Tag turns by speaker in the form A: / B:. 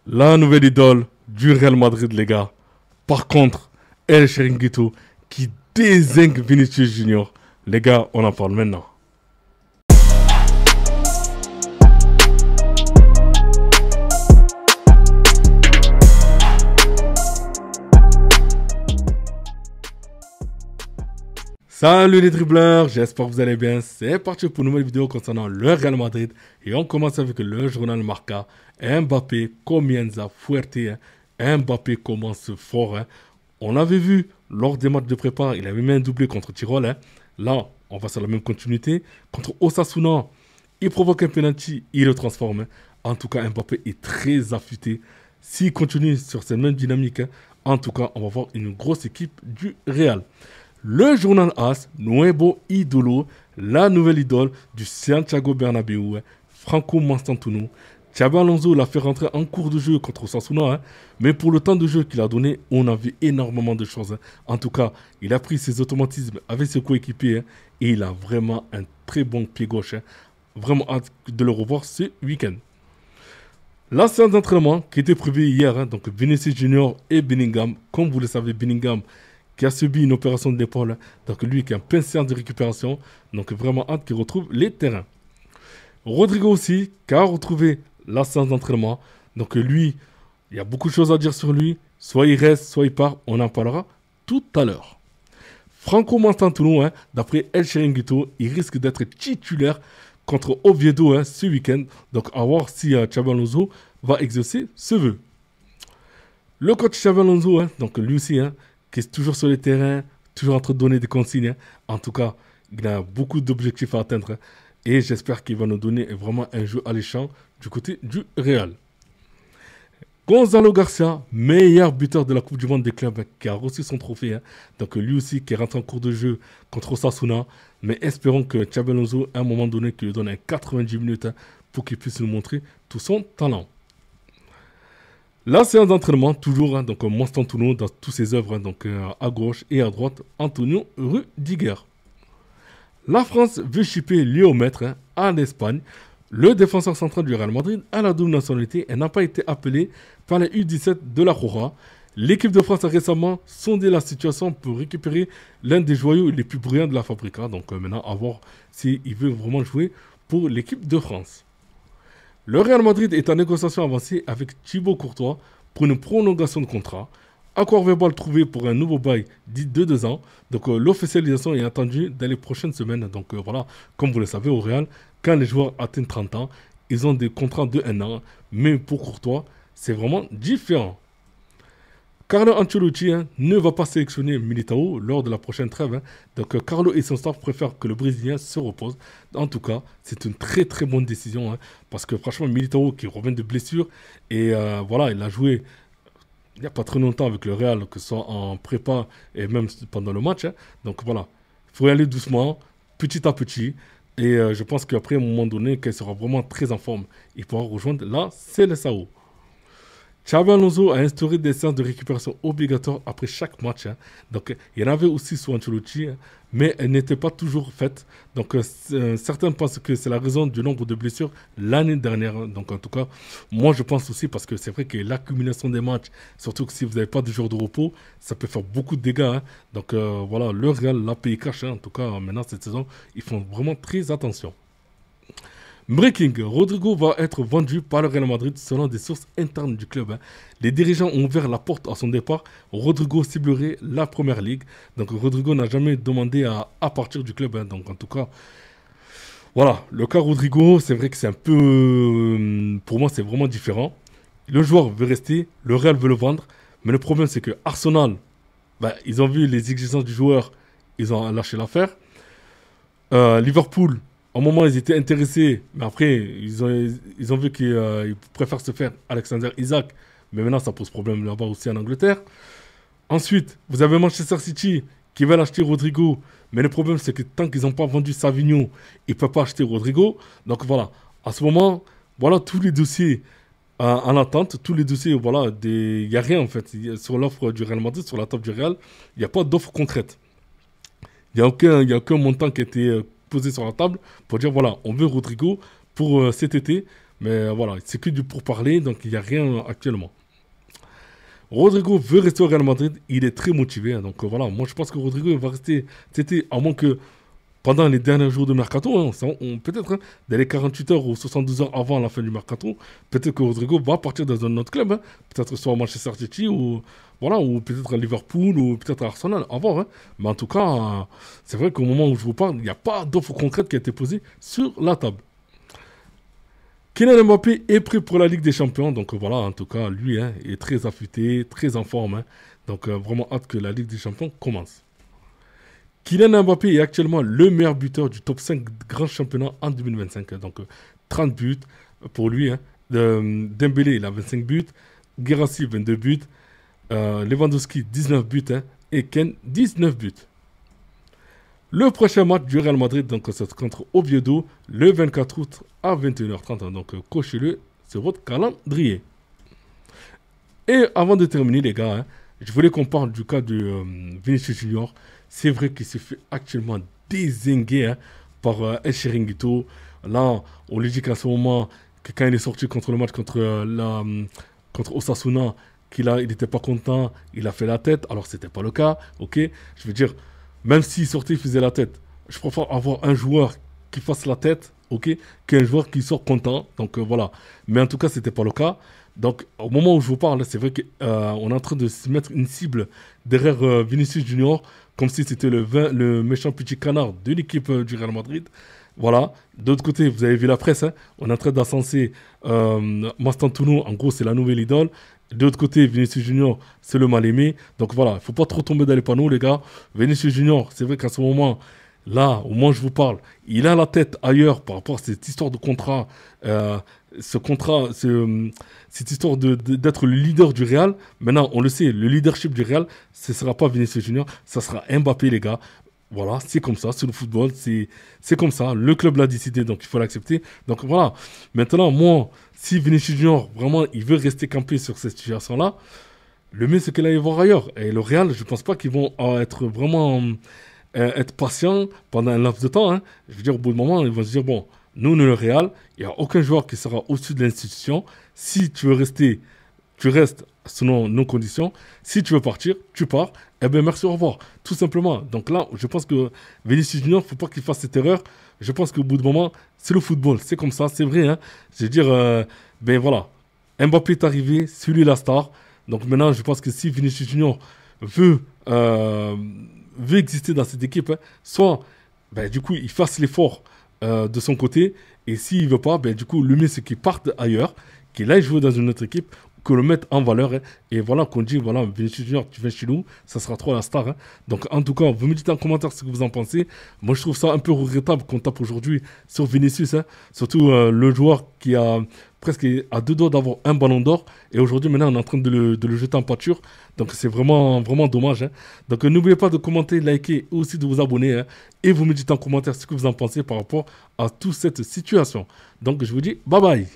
A: La nouvelle idole du Real Madrid, les gars. Par contre, El Chiringuito qui dézingue Vinicius Junior. Les gars, on en parle maintenant. Salut les dribbleurs, j'espère que vous allez bien. C'est parti pour une nouvelle vidéo concernant le Real Madrid. Et on commence avec le journal Marca. Mbappé comienza fuerte. Mbappé commence fort. On l'avait vu lors des matchs de prépa, il avait mis un doublé contre Tirol. Là, on va sur la même continuité. Contre Osasuna, il provoque un penalty, il le transforme. En tout cas, Mbappé est très affûté. S'il continue sur cette même dynamique, en tout cas, on va voir une grosse équipe du Real. Le journal AS, Nuevo Idolo, la nouvelle idole du Santiago Bernabéu, Franco Mastantuono. Xabi Alonso l'a fait rentrer en cours de jeu contre Osasuna, mais pour le temps de jeu qu'il a donné, on a vu énormément de choses. En tout cas, il a pris ses automatismes avec ses coéquipiers et il a vraiment un très bon pied gauche. Vraiment hâte de le revoir ce week-end. La séance d'entraînement qui était prévue hier, donc Vinicius Junior et Bellingham, comme vous le savez, Bellingham qui a subi une opération de l'épaule, donc lui qui a un plein séance de récupération, donc vraiment hâte qu'il retrouve les terrains. Rodrigo aussi, qui a retrouvé la séance d'entraînement, donc lui, il y a beaucoup de choses à dire sur lui, soit il reste, soit il part, on en parlera tout à l'heure. Franco Mastantuono, d'après El Chiringuito, il risque d'être titulaire contre Oviedo ce week-end, donc à voir si Xabi Alonso va exaucer ce vœu. Le coach Xabi Alonso, donc lui aussi, qui est toujours sur le terrain, toujours en train de donner des consignes. En tout cas, il a beaucoup d'objectifs à atteindre. Et j'espère qu'il va nous donner vraiment un jeu alléchant du côté du Real. Gonzalo Garcia, meilleur buteur de la Coupe du Monde des clubs, qui a reçu son trophée. Donc lui aussi qui est rentré en cours de jeu contre Osasuna. Mais espérons que Xabi Alonso, à un moment donné, qu'il lui donne un 90 minutes pour qu'il puisse nous montrer tout son talent. La séance d'entraînement, toujours, donc Mastantuono dans toutes ses œuvres, donc à gauche et à droite, Antonio Rudiger. La France veut shipper Léo Maître à l'Espagne. Le défenseur central du Real Madrid a la double nationalité et n'a pas été appelé par les U17 de la Roja. L'équipe de France a récemment sondé la situation pour récupérer l'un des joyaux les plus brillants de la Fabrica. Donc maintenant, à voir s'il veut vraiment jouer pour l'équipe de France. Le Real Madrid est en négociation avancée avec Thibaut Courtois pour une prolongation de contrat. Accord verbal trouvé pour un nouveau bail dit de 2 ans. Donc l'officialisation est attendue dans les prochaines semaines. Donc voilà, comme vous le savez au Real, quand les joueurs atteignent 30 ans, ils ont des contrats de 1 an. Mais pour Courtois, c'est vraiment différent. Carlo Ancelotti ne va pas sélectionner Militao lors de la prochaine trêve. Donc Carlo et son staff préfèrent que le Brésilien se repose. En tout cas, c'est une très très bonne décision. Parce que franchement, Militao qui revient de blessure. Et voilà, il a joué il n'y a pas très longtemps avec le Real, que ce soit en prépa et même pendant le match. Donc voilà, il faut y aller doucement, petit à petit. Et je pense qu'après, à un moment donné, qu'il sera vraiment très en forme, il pourra rejoindre la CLSAO. Xabi Alonso a instauré des séances de récupération obligatoires après chaque match. Donc, il y en avait aussi sous Ancelotti, mais elles n'étaient pas toujours faites. Donc, certains pensent que c'est la raison du nombre de blessures l'année dernière. Donc, en tout cas, moi, je pense aussi parce que c'est vrai que l'accumulation des matchs, surtout que si vous n'avez pas de jours de repos, ça peut faire beaucoup de dégâts. Donc, voilà, le Real l'a payé cash. En tout cas, maintenant, cette saison, ils font vraiment très attention. Breaking, Rodrigo va être vendu par le Real Madrid selon des sources internes du club. Les dirigeants ont ouvert la porte à son départ. Rodrigo ciblerait la Première Ligue. Donc Rodrigo n'a jamais demandé à partir du club. Donc en tout cas, voilà. Le cas Rodrigo, c'est vrai que c'est un peu... pour moi, c'est vraiment différent. Le joueur veut rester, le Real veut le vendre. Mais le problème, c'est que Arsenal, ils ont vu les exigences du joueur, ils ont lâché l'affaire. Liverpool... Au moment, ils étaient intéressés, mais après, ils ont vu qu'ils préfèrent se faire Alexander Isak. Mais maintenant, ça pose problème là-bas aussi en Angleterre. Ensuite, vous avez Manchester City qui veulent acheter Rodrigo. Mais le problème, c'est que tant qu'ils n'ont pas vendu Savinho, ils ne peuvent pas acheter Rodrigo. Donc voilà, à ce moment, voilà tous les dossiers en attente. Tous les dossiers, voilà, il n'y a rien en fait. Sur l'offre du Real Madrid, sur la table du Real, il n'y a pas d'offre concrète. Il n'y a aucun montant qui a été posé sur la table pour dire voilà, on veut Rodrigo pour cet été Mais voilà, c'est que du pourparler, donc il n'y a rien actuellement. Rodrigo veut rester au Real Madrid, il est très motivé, hein, donc voilà, moi je pense que Rodrigo il va rester, c'était à moins que pendant les derniers jours de mercato, hein, peut-être dans les 48 heures ou 72 heures avant la fin du mercato, peut-être que Rodrigo va partir dans un autre club, hein, peut-être soit à Manchester City ou voilà, ou peut-être à Liverpool ou peut-être à Arsenal, à voir, hein. Mais en tout cas, c'est vrai qu'au moment où je vous parle, il n'y a pas d'offre concrète qui a été posée sur la table. Kylian Mbappé est prêt pour la Ligue des Champions. Donc voilà, en tout cas, lui hein, est très affûté, très en forme. Hein. Donc vraiment hâte que la Ligue des Champions commence. Kylian Mbappé est actuellement le meilleur buteur du top 5 grands championnats en 2025. Hein. Donc 30 buts pour lui. Hein. Dembélé, il a 25 buts. Guirassy, 22 buts. Lewandowski, 19 buts. Hein. Et Ken, 19 buts. Le prochain match du Real Madrid, donc, c'est contre Oviedo, le 24 août à 21h30. Donc, cochez-le sur votre calendrier. Et avant de terminer, les gars, hein, je voulais qu'on parle du cas de Vinicius Junior. C'est vrai qu'il se fait actuellement dézinguer hein, par El Chiringuito. Là, on lui dit qu'à ce moment, que quand il est sorti contre le match contre Osasuna, il n'était pas content, il a fait la tête. Alors, c'était pas le cas, ok. Je veux dire, même s'il sortait, il faisait la tête. Je préfère avoir un joueur qui fasse la tête, ok, qu'un joueur qui sort content. Donc voilà. Mais en tout cas, c'était pas le cas. Donc au moment où je vous parle, c'est vrai qu'on est en train de se mettre une cible derrière Vinicius Junior, comme si c'était le méchant petit canard de l'équipe du Real Madrid. Voilà. D'autre côté, vous avez vu la presse, hein, on est en train d'ascenser Mastantuono. En gros, c'est la nouvelle idole. De l'autre côté, Vinicius Junior, c'est le mal-aimé. Donc voilà, il ne faut pas trop tomber dans les panneaux, les gars. Vinicius Junior, c'est vrai qu'à ce moment, là, au moment où je vous parle, il a la tête ailleurs par rapport à cette histoire de contrat. Ce contrat, cette histoire d'être le leader du Real. Maintenant, on le sait, le leadership du Real, ce ne sera pas Vinicius Junior, ça sera Mbappé, les gars. Voilà, c'est comme ça, c'est le football, c'est comme ça. Le club l'a décidé, donc il faut l'accepter. Donc voilà. Maintenant, moi, si Vinicius Junior, vraiment, il veut rester campé sur cette situation-là, le mieux, c'est qu'il aille voir ailleurs. Et le Real, je ne pense pas qu'ils vont être vraiment être patients pendant un laps de temps. Hein. Je veux dire, au bout d'un moment, ils vont se dire, bon, nous, on est le Real, il n'y a aucun joueur qui sera au-dessus de l'institution. Si tu veux rester, tu restes selon nos conditions. Si tu veux partir, tu pars. Eh bien, merci, au revoir. Tout simplement. Donc là, je pense que Vinicius Junior, il ne faut pas qu'il fasse cette erreur. Je pense qu'au bout d'un moment, c'est le football. C'est comme ça, c'est vrai. Hein. Je veux dire, ben voilà. Mbappé est arrivé, c'est lui la star. Donc maintenant, je pense que si Vinicius Junior veut, veut exister dans cette équipe, hein, soit, ben, du coup, il fasse l'effort de son côté. Et s'il ne veut pas, ben, du coup, le mieux, c'est qu'il parte ailleurs, qu'il aille jouer dans une autre équipe, que le mettre en valeur. Hein, et voilà, qu'on dit, voilà, Vinicius Junior, tu viens chez nous, ça sera trop la star. Hein. Donc, en tout cas, vous me dites en commentaire ce que vous en pensez. Moi, je trouve ça un peu regrettable qu'on tape aujourd'hui sur Vinicius. Hein. Surtout le joueur qui a presque à deux doigts d'avoir un ballon d'or. Et aujourd'hui, maintenant, on est en train de le jeter en pâture. Donc, c'est vraiment, vraiment dommage. Hein. Donc, n'oubliez pas de commenter, liker et aussi de vous abonner. Hein. Et vous me dites en commentaire ce que vous en pensez par rapport à toute cette situation. Donc, je vous dis bye bye.